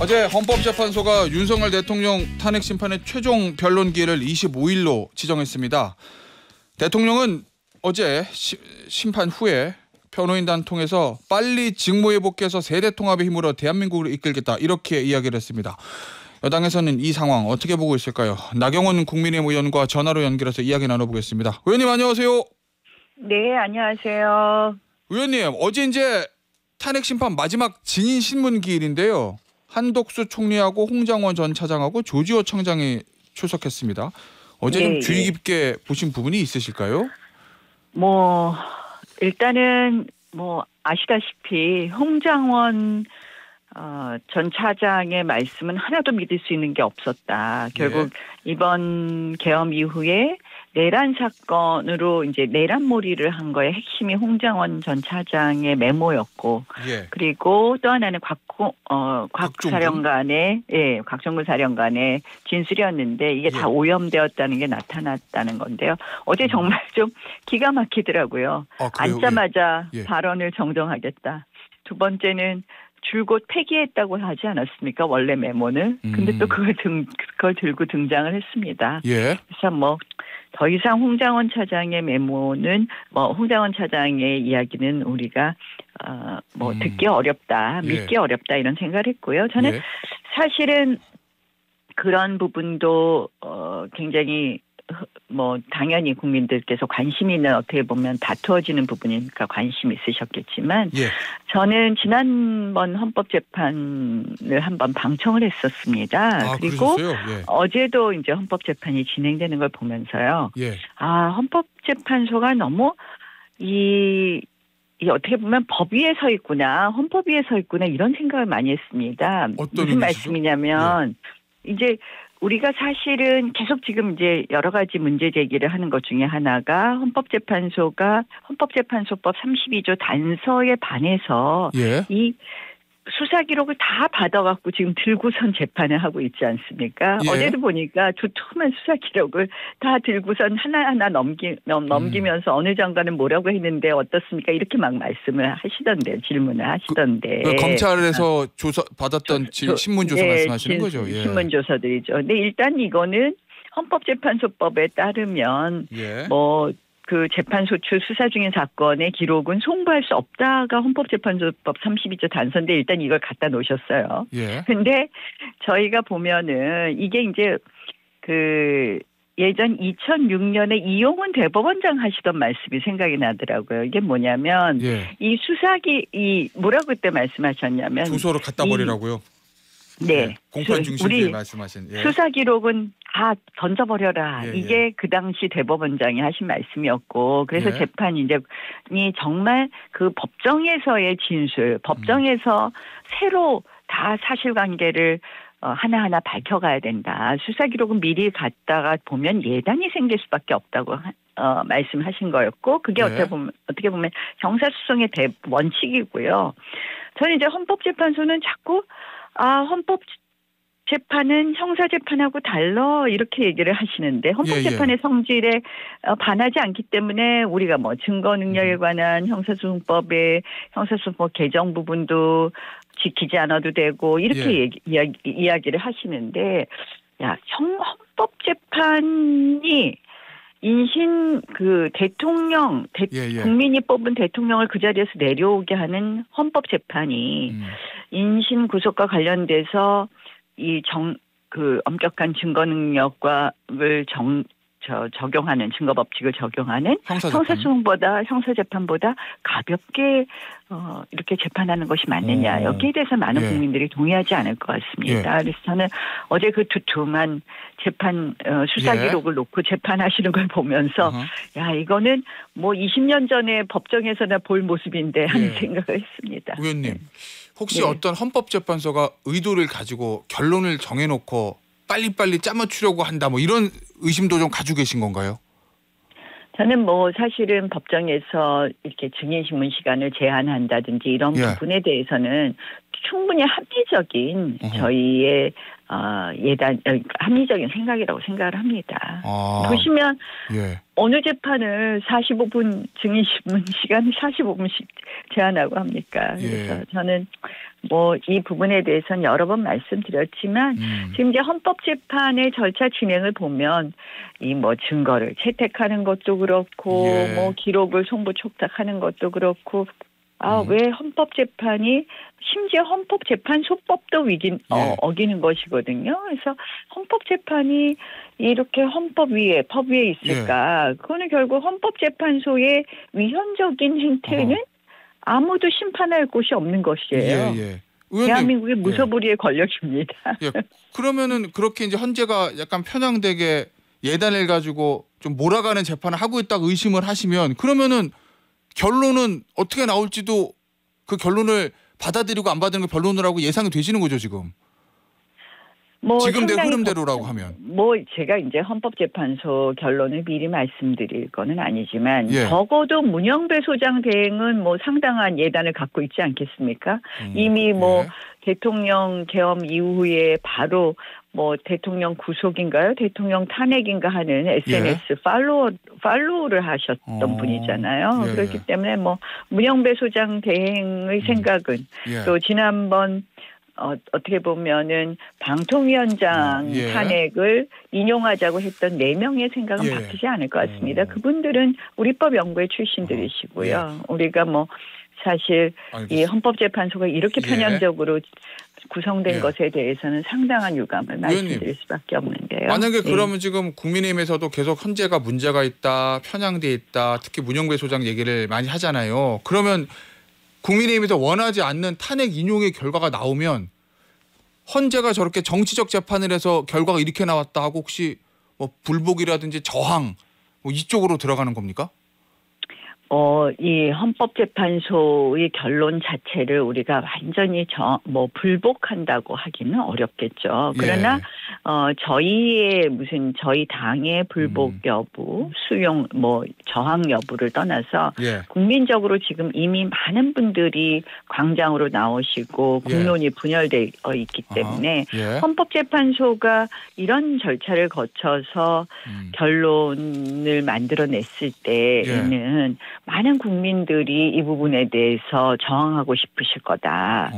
어제 헌법재판소가 윤석열 대통령 탄핵 심판의 최종 변론 기일을 25일로 지정했습니다. 대통령은 어제 심판 후에 변호인단 통해서 빨리 직무회복해서 세대 통합의 힘으로 대한민국을 이끌겠다 이렇게 이야기를 했습니다. 여당에서는 이 상황 어떻게 보고 있을까요? 나경원 국민의힘 의원과 전화로 연결해서 이야기 나눠보겠습니다. 의원님 안녕하세요. 네, 안녕하세요. 의원님 어제 이제 탄핵 심판 마지막 증인 신문 기일인데요. 한덕수 총리하고 홍장원 전 차장하고 조지호 청장이 출석했습니다. 어제 좀 주의 깊게 보신 부분이 있으실까요? 일단은 아시다시피 홍장원 전 차장의 말씀은 하나도 믿을 수 있는 게 없었다. 결국 이번 계엄 이후에 내란 사건으로 이제 내란몰이를 한 거에 핵심이 홍장원 전 차장의 메모였고, 그리고 또 하나는 곽종근 사령관의 진술이었는데 이게 다 오염되었다는 게 나타났다는 건데요. 어제 정말 좀 기가 막히더라고요. 앉자마자 발언을 정정하겠다. 두 번째는 줄곧 폐기했다고 하지 않았습니까? 원래 메모는. 근데 또 그걸 들고 등장을 했습니다. 그래서 더 이상 홍장원 차장의 메모는 홍장원 차장의 이야기는 우리가 듣기 어렵다, 믿기 어렵다 이런 생각을 했고요. 저는 사실은 그런 부분도 굉장히 당연히 국민들께서 관심이 있는 어떻게 보면 다투어지는 부분이니까 관심 있으셨겠지만 저는 지난번 헌법재판을 한번 방청을 했었습니다. 그리고 어제도 이제 헌법재판이 진행되는 걸 보면서요. 헌법재판소가 너무 이 어떻게 보면 법 위에 서 있구나, 헌법 위에 서 있구나 이런 생각을 많이 했습니다. 무슨 말씀이냐면 이제 우리가 사실은 계속 지금 이제 여러 가지 문제 제기를 하는 것 중에 하나가 헌법재판소가 헌법재판소법 32조 단서에 반해서 이 수사 기록을 다 받아갖고 지금 들고선 재판을 하고 있지 않습니까? 어제도 보니까 두툼한 수사 기록을 다 들고선 하나하나 넘기면서 어느 장관은 뭐라고 했는데 어떻습니까? 이렇게 막 말씀을 하시던데, 질문을 하시던데. 검찰에서 조사 받았던 신문조서 말씀하시는 거죠? 신문조서들이죠. 근데 일단 이거는 헌법재판소법에 따르면 그 재판소추 수사 중인 사건의 기록은 송부할 수 없다가 헌법재판소법 32조 단서인데 일단 이걸 갖다 놓으셨어요. 근데 저희가 보면은 이게 이제 그 예전 2006년에 이용훈 대법원장 하시던 말씀이 생각이 나더라고요. 이게 뭐냐면 이 뭐라고 그때 말씀하셨냐면 주소로 갖다 버리라고요. 공판 중심주의 말씀하신 수사 기록은 다 던져버려라. 이게 그 당시 대법원장이 하신 말씀이었고, 그래서 재판이 정말 그 법정에서의 진술, 법정에서 새로 다 사실관계를 하나하나 밝혀가야 된다. 수사 기록은 미리 갖다가 보면 예단이 생길 수밖에 없다고 말씀하신 거였고, 그게 어떻게 보면 형사소송의 원칙이고요. 저는 이제 헌법재판소는 자꾸 헌법재판은 형사재판하고 달라 이렇게 얘기를 하시는데 헌법재판의 성질에 반하지 않기 때문에 우리가 증거능력에 관한 형사소송법의 형사소송법 개정 부분도 지키지 않아도 되고 이렇게 이야기를 하시는데 헌법재판이 대통령, 국민이 뽑은 대통령을 그 자리에서 내려오게 하는 헌법재판이 인신 구속과 관련돼서 엄격한 증거 능력을 적용하는 증거법칙을 적용하는 형사재판보다 가볍게 이렇게 재판하는 것이 맞느냐. 여기에 대해서 많은 국민들이 동의하지 않을 것 같습니다. 그래서 저는 어제 그 두툼한 재판 수사 기록을 놓고 재판하시는 걸 보면서 이거는 20년 전에 법정에서나 볼 모습인데 하는 생각을 했습니다. 의원님 혹시 어떤 헌법재판소가 의도를 가지고 결론을 정해놓고 빨리빨리 짜맞추려고 한다 이런 의심도 좀 가지고 계신 건가요? 저는 사실은 법정에서 이렇게 증인신문 시간을 제한한다든지 이런 부분에 대해서는 충분히 합리적인 저희의 예단 합리적인 생각이라고 생각을 합니다. 보시면 어느 재판을 45분 증인 신문 시간을 45분씩 제한하고 합니까? 그래서 저는 뭐 이 부분에 대해서는 여러 번 말씀드렸지만 지금 이제 헌법재판의 절차 진행을 보면 이 뭐 증거를 채택하는 것도 그렇고 뭐 기록을 송부 촉탁하는 것도 그렇고 왜 헌법재판이 심지어 헌법재판소법도 어기는 것이거든요. 그래서 헌법재판이 이렇게 헌법 위에 법 위에 있을까? 그거는 결국 헌법재판소의 위헌적인 행태는 아무도 심판할 곳이 없는 것이에요. 의원님, 대한민국의 무소불위의 권력입니다. 그러면은 그렇게 이제 헌재가 약간 편향되게 예단을 가지고 좀 몰아가는 재판을 하고 있다고 의심을 하시면 그러면은 결론은 어떻게 나올지도 그 결론을 받아들이고 안 받는 걸 변론을 하고 예상이 되시는 거죠 지금. 지금대로 흐름대로라고 하면. 제가 이제 헌법재판소 결론을 미리 말씀드릴 거는 아니지만 적어도 문영배 소장 대행은 상당한 예단을 갖고 있지 않겠습니까? 이미 대통령 계엄 이후에 바로 대통령 구속인가요? 대통령 탄핵인가 하는 SNS 팔로우를 하셨던 분이잖아요. 그렇기 때문에 문영배 소장 대행의 생각은 또 지난번 어떻게 보면은 방통위원장 탄핵을 인용하자고 했던 4명의 생각은 바뀌지 않을 것 같습니다. 그분들은 우리법 연구회 출신들이시고요. 우리가 사실 이 헌법재판소가 이렇게 편향적으로 구성된 것에 대해서는 상당한 유감을 말씀드릴 수밖에 없는데요. 만약에 그러면 지금 국민의힘에서도 계속 헌재가 문제가 있다, 편향돼 있다, 특히 문영배 소장 얘기를 많이 하잖아요. 그러면 국민의힘에서 원하지 않는 탄핵 인용의 결과가 나오면 헌재가 저렇게 정치적 재판을 해서 결과가 이렇게 나왔다 하고 혹시 불복이라든지 저항 이쪽으로 들어가는 겁니까? 이 헌법재판소의 결론 자체를 우리가 완전히 불복한다고 하기는 어렵겠죠. 그러나 저희 당의 불복 여부, 수용 저항 여부를 떠나서 국민적으로 지금 이미 많은 분들이 광장으로 나오시고 공론이 분열되어 있기 때문에 헌법재판소가 이런 절차를 거쳐서 결론을 만들어냈을 때에는 많은 국민들이 이 부분에 대해서 저항하고 싶으실 거다.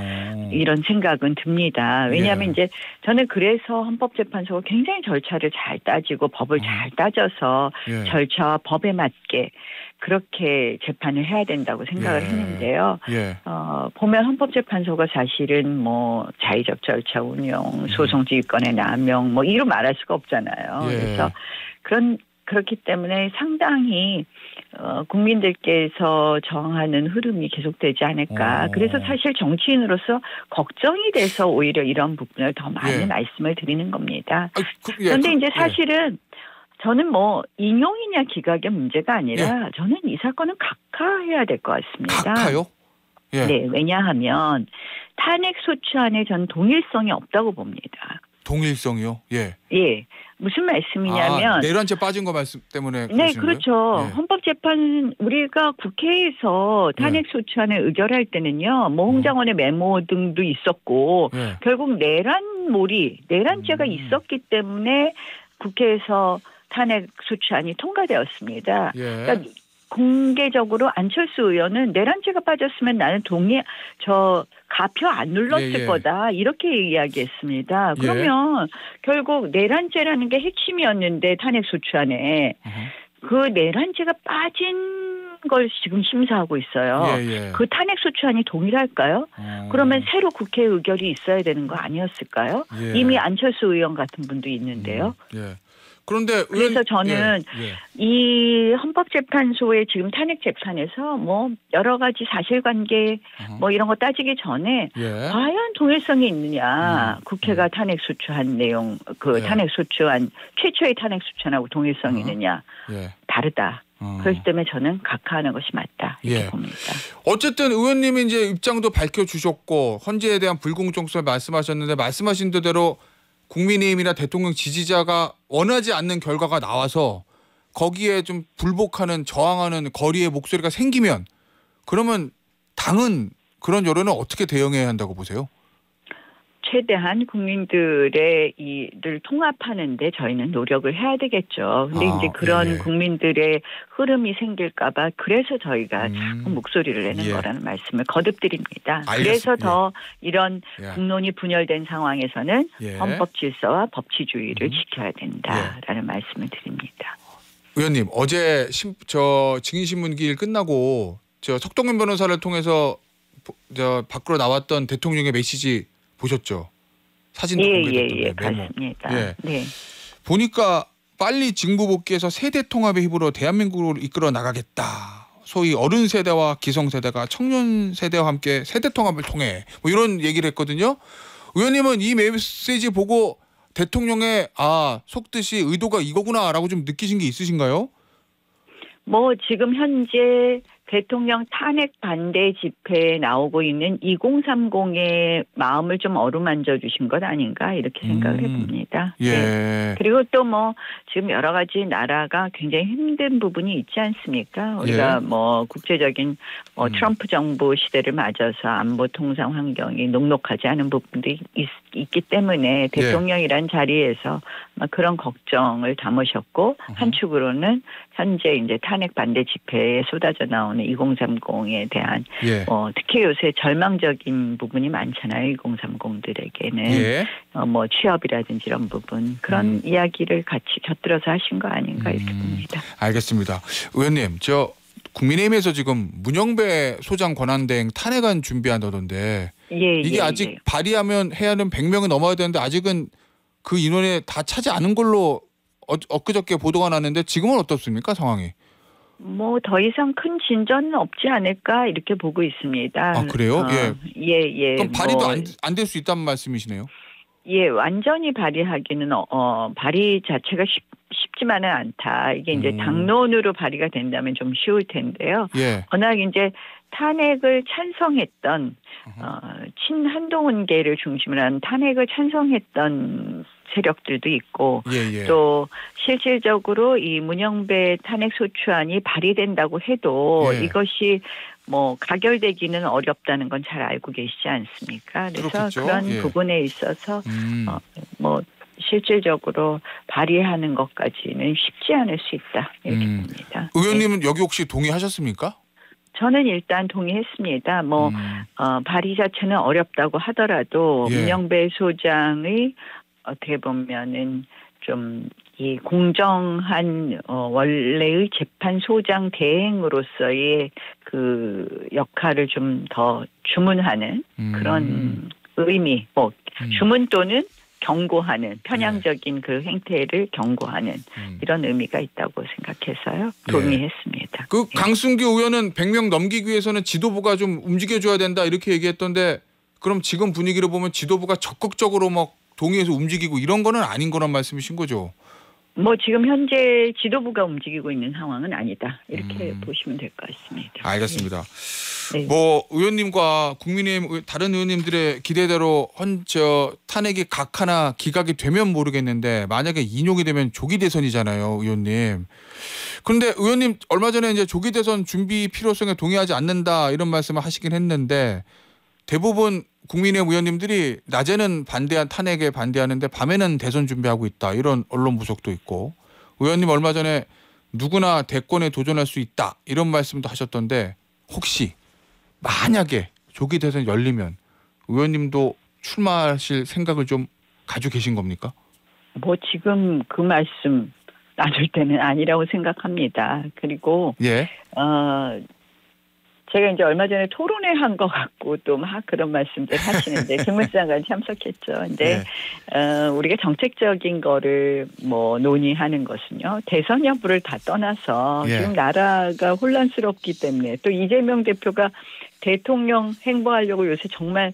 이런 생각은 듭니다. 왜냐하면 이제 저는 그래서 헌법재판소가 굉장히 절차를 잘 따지고 법을 잘 따져서 절차와 법에 맞게 그렇게 재판을 해야 된다고 생각을 했는데요. 보면 헌법재판소가 사실은 자의적 절차 운용, 소송지휘권의 남용 이로 말할 수가 없잖아요. 그래서 그렇기 때문에 상당히 국민들께서 저항하는 흐름이 계속되지 않을까. 그래서 사실 정치인으로서 걱정이 돼서 오히려 이런 부분을 더 많이 말씀을 드리는 겁니다. 그런데 이제 사실은 저는 인용이냐 기각의 문제가 아니라 저는 이 사건은 각하해야 될 것 같습니다. 각하요? 네, 왜냐하면 탄핵 소추안에 전 동일성이 없다고 봅니다. 동일성이요? 예. 무슨 말씀이냐면 내란죄 빠진 거 말씀 때문에 네, 그렇죠. 헌법재판 우리가 국회에서 탄핵 소추안을 의결할 때는요. 홍장원의 메모 등도 있었고 결국 내란죄가 있었기 때문에 국회에서 탄핵 소추안이 통과되었습니다. 그러니까 공개적으로 안철수 의원은 내란죄가 빠졌으면 나는 가표 안 눌렀을 거다 이렇게 이야기했습니다. 그러면 결국 내란죄라는 게 핵심이었는데 탄핵 소추안에 그 내란죄가 빠진 걸 지금 심사하고 있어요. 그 탄핵 소추안이 동일할까요? 그러면 새로 국회 의결이 있어야 되는 거 아니었을까요? 이미 안철수 의원 같은 분도 있는데요. 그런데 그래서 저는 이 헌법재판소의 지금 탄핵 재판에서 여러 가지 사실관계 이런 거 따지기 전에 과연 동일성이 있느냐 국회가 탄핵 소추한 내용 탄핵 소추안 최초의 탄핵 소추안하고 동일성이 있느냐 다르다. 그렇기 때문에 저는 각하하는 것이 맞다 이렇게 봅니다. 어쨌든 의원님이 이제 입장도 밝혀주셨고 헌재에 대한 불공정성을 말씀하셨는데 말씀하신 대로 국민의힘이나 대통령 지지자가 원하지 않는 결과가 나와서 거기에 좀 불복하는 저항하는 거리의 목소리가 생기면 그러면 당은 그런 여론은 어떻게 대응해야 한다고 보세요? 최대한 국민들의 이를 통합하는데 저희는 노력을 해야 되겠죠. 근데 이제 그런 국민들의 흐름이 생길까봐 그래서 저희가 목소리를 내는 거라는 말씀을 거듭드립니다. 그래서 더 이런 국론이 분열된 상황에서는 헌법 질서와 법치주의를 지켜야 된다라는 말씀을 드립니다. 의원님, 어제 증인신문기일 끝나고 석동현 변호사를 통해서 밖으로 나왔던 대통령의 메시지 보셨죠? 사진도 공개됐던데 메모. 봤습니다. 네. 보니까 빨리 징부 복귀해서 세대 통합의 힘으로 대한민국을 이끌어 나가겠다. 소위 어른 세대와 기성 세대가 청년 세대와 함께 세대 통합을 통해 뭐 이런 얘기를 했거든요. 의원님은 이 메시지 보고 대통령의 속뜻이 의도가 이거구나라고 좀 느끼신 게 있으신가요? 뭐 지금 현재 대통령 탄핵 반대 집회에 나오고 있는 2030의 마음을 좀 어루만져 주신 것 아닌가 이렇게 생각을 해봅니다. 예. 네. 그리고 또 뭐 지금 여러 가지 나라가 굉장히 힘든 부분이 있지 않습니까? 우리가 뭐 국제적인 트럼프 정부 시대를 맞아서 안보 통상 환경이 녹록하지 않은 부분도 있기 때문에 대통령이란 자리에서 그런 걱정을 담으셨고 한축으로는 현재 이제 탄핵 반대 집회에 쏟아져 나오는 2030에 대한 특히 요새 절망적인 부분이 많잖아요. 2030들에게는 뭐 취업이라든지 이런 부분 그런 이야기를 같이 곁들여서 하신 거 아닌가 이렇게 봅니다. 알겠습니다. 의원님, 국민의힘에서 지금 문영배 소장 권한대행 탄핵안 준비한다던데 이게 아직 발의하면 해야 하는 100명은 넘어야 되는데 아직은 그 인원에 다 차지 않은 걸로 엊그저께 보도가 났는데 지금은 어떻습니까 상황이? 뭐 더 이상 큰 진전은 없지 않을까 이렇게 보고 있습니다. 그래요? 예. 그럼 발의도 안 될 수 있다는 말씀이시네요? 예, 완전히 발의하기는 발의 자체가 쉽지만은 않다. 이게 이제 당론으로 발의가 된다면 좀 쉬울 텐데요. 워낙 이제 탄핵을 찬성했던 친한동훈계를 중심으로 한 탄핵을 찬성했던 세력들도 있고 또 실질적으로 이 문영배 탄핵 소추안이 발의된다고 해도 이것이 뭐 가결되기는 어렵다는 건 잘 알고 계시지 않습니까? 그래서 그렇겠죠. 그런 부분에 있어서 뭐 실질적으로 발의하는 것까지는 쉽지 않을 수 있다 이렇게 봅니다. 의원님은 여기 혹시 동의하셨습니까? 저는 일단 동의했습니다. 뭐 발의 자체는 어렵다고 하더라도 문영배 소장의 어떻게 보면은 좀 이 공정한 원래의 재판소장 대행으로서의 그 역할을 좀 더 주문하는 그런 의미, 뭐 주문 또는 경고하는 편향적인 그 행태를 경고하는 이런 의미가 있다고 생각해서요. 동의했습니다. 강승규 의원은 100명 넘기기 위해서는 지도부가 좀 움직여줘야 된다 이렇게 얘기했던데 그럼 지금 분위기를 보면 지도부가 적극적으로 막 동의해서 움직이고 이런 거는 아닌 거란 말씀이신 거죠? 뭐 지금 현재 지도부가 움직이고 있는 상황은 아니다. 이렇게 보시면 될 것 같습니다. 알겠습니다. 뭐 의원님과 국민의힘 다른 의원님들의 기대대로 탄핵이 각하나 기각이 되면 모르겠는데 만약에 인용이 되면 조기 대선이잖아요, 의원님. 그런데 의원님 얼마 전에 이제 조기 대선 준비 필요성에 동의하지 않는다 이런 말씀을 하시긴 했는데 대부분 국민의힘 의원님들이 낮에는 탄핵에 반대하는데 밤에는 대선 준비하고 있다 이런 언론 부속도 있고 의원님 얼마 전에 누구나 대권에 도전할 수 있다 이런 말씀도 하셨던데 혹시 만약에 조기 대선 열리면 의원님도 출마하실 생각을 좀 가지고 계신 겁니까? 뭐 지금 그 말씀 나눌 때는 아니라고 생각합니다. 그리고 제가 이제 얼마 전에 토론회 한 것 같고 또 막 그런 말씀들 하시는데 정무수장관 참석했죠. 근데 우리가 정책적인 거를 뭐 논의하는 것은요. 대선 여부를 다 떠나서 지금 나라가 혼란스럽기 때문에 또 이재명 대표가 대통령 행보하려고 요새 정말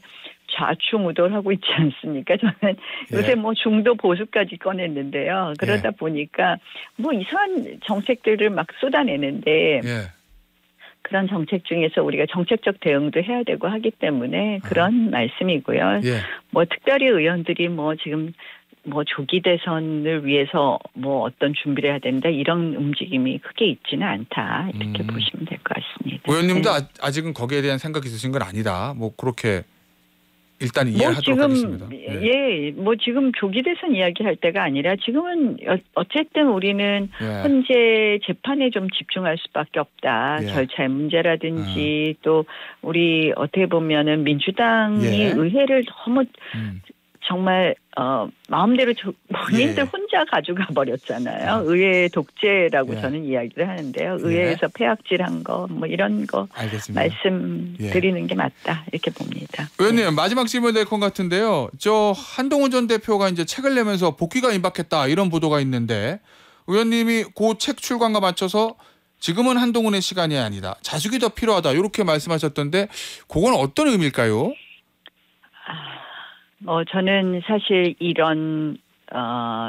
좌충우돌하고 있지 않습니까? 저는 요새 뭐 중도 보수까지 꺼냈는데요. 그러다 보니까 뭐 이상한 정책들을 막 쏟아내는데 그런 정책 중에서 우리가 정책적 대응도 해야 되고 하기 때문에 그런 말씀이고요. 뭐 특별히 의원들이 뭐 지금 뭐 조기 대선을 위해서 뭐 어떤 준비를 해야 된다 이런 움직임이 크게 있지는 않다 이렇게 보시면 될 것 같습니다. 의원님도 네. 아직은 거기에 대한 생각이 있으신 건 아니다. 뭐 그렇게 일단 이해하도록 하겠습니다. 예, 뭐 지금 조기 대선 이야기할 때가 아니라 지금은 어쨌든 우리는 현재 재판에 좀 집중할 수밖에 없다. 절차의 문제라든지 또 우리 어떻게 보면은 민주당이 의회를 너무 정말 마음대로 본인들 혼자 가져가 버렸잖아요. 의회 독재라고 저는 이야기를 하는데요. 의회에서 폐악질한 거 뭐 이런 거 알겠습니다. 말씀드리는 게 맞다 이렇게 봅니다. 의원님 마지막 질문 될 것 같은데요. 저 한동훈 전 대표가 이제 책을 내면서 복귀가 임박했다 이런 보도가 있는데 의원님이 그 책 출간과 맞춰서 지금은 한동훈의 시간이 아니다. 자숙이 더 필요하다 이렇게 말씀하셨던데 그건 어떤 의미일까요? 저는 사실 이런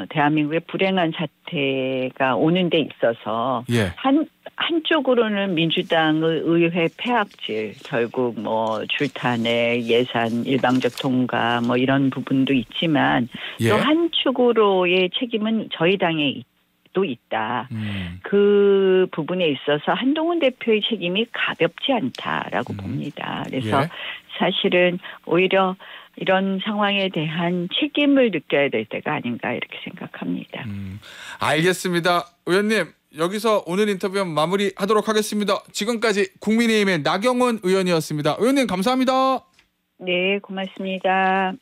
대한민국의 불행한 사태가 오는 데 있어서 한쪽으로는 민주당의 의회 폐악질 결국 뭐 줄탄핵 예산 일방적 통과 뭐 이런 부분도 있지만 또 한쪽으로의 책임은 저희 당에 또 있다. 그 부분에 있어서 한동훈 대표의 책임이 가볍지 않다라고 봅니다. 그래서 사실은 오히려 이런 상황에 대한 책임을 느껴야 될 때가 아닌가 이렇게 생각합니다. 알겠습니다. 의원님 여기서 오늘 인터뷰 마무리하도록 하겠습니다. 지금까지 국민의힘의 나경원 의원이었습니다. 의원님 감사합니다. 네, 고맙습니다.